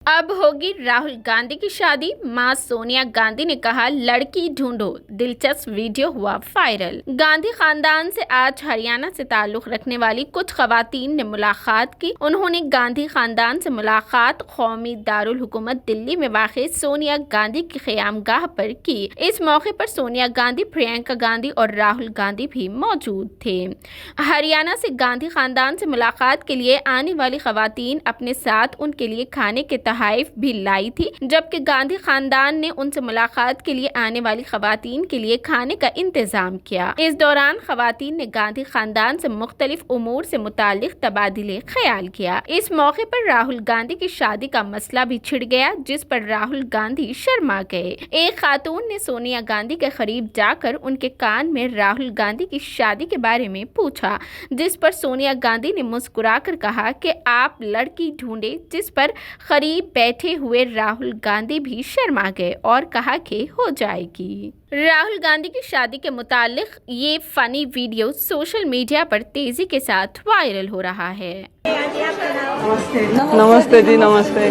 अब होगी राहुल गांधी की शादी। मां सोनिया गांधी ने कहा लड़की ढूंढो, दिलचस्प वीडियो हुआ वायरल। गांधी खानदान से आज हरियाणा से ताल्लुक रखने वाली कुछ खवातीन ने मुलाकात की। उन्होंने गांधी खानदान से मुलाकात कौमी दारुल हुकूमत दिल्ली में वाक़ सोनिया गांधी की क़यामगाह पर की। इस मौके पर सोनिया गांधी, प्रियंका गांधी और राहुल गांधी भी मौजूद थे। हरियाणा से गांधी खानदान से मुलाकात के लिए आने वाली खवातीन अपने साथ उनके लिए खाने के तोहफ़े भी लाई थी, जबकि गांधी खानदान ने उनसे मुलाकात के लिए आने वाली खवातीन के लिए खाने का इंतजाम किया। इस दौरान खवातीन ने गांधी खानदान से मुख्तलिफ उमूर से मुतालिक तबादिले ख्याल किया। इस मौके पर राहुल गांधी की शादी का मसला भी छिड़ गया, जिस पर राहुल गांधी शर्मा गए। एक खातून ने सोनिया गांधी के करीब जाकर उनके कान में राहुल गांधी की शादी के बारे में पूछा, जिस पर सोनिया गांधी ने मुस्कुराकर कहा कि आप लड़की ढूंढे, जिस पर करीब बैठे हुए राहुल गांधी भी शर्मा गए और कहा कि हो जाएगी। राहुल गांधी की शादी के मुतालिक ये फनी वीडियो सोशल मीडिया पर तेजी के साथ वायरल हो रहा है। नमस्ते जी, नमस्ते।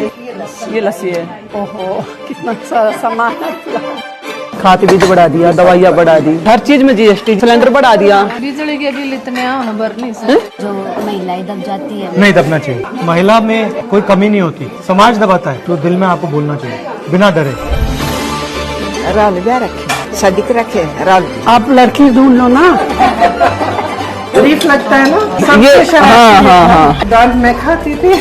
ये लस्सी है। ओहो, कितना सारा सामान खाते बीज बढ़ा दिया, दवाइयाँ बढ़ा दी, हर चीज में जीएसटी, सिलेंडर बढ़ा दिया। बिजली के बिल इतने भरने से जो महिलाएं दब जाती है, नहीं दबना चाहिए। महिला में कोई कमी नहीं होती, समाज दबाता है तो दिल में आपको बोलना चाहिए बिना डरे। राहुल ब्याह रखे, शादी के रखे राहुल। आप लड़की ढूंढ लो ना। शरीफ लगता है ना ये, हाँ हाँ हाँ, दाल मैं खाती थी।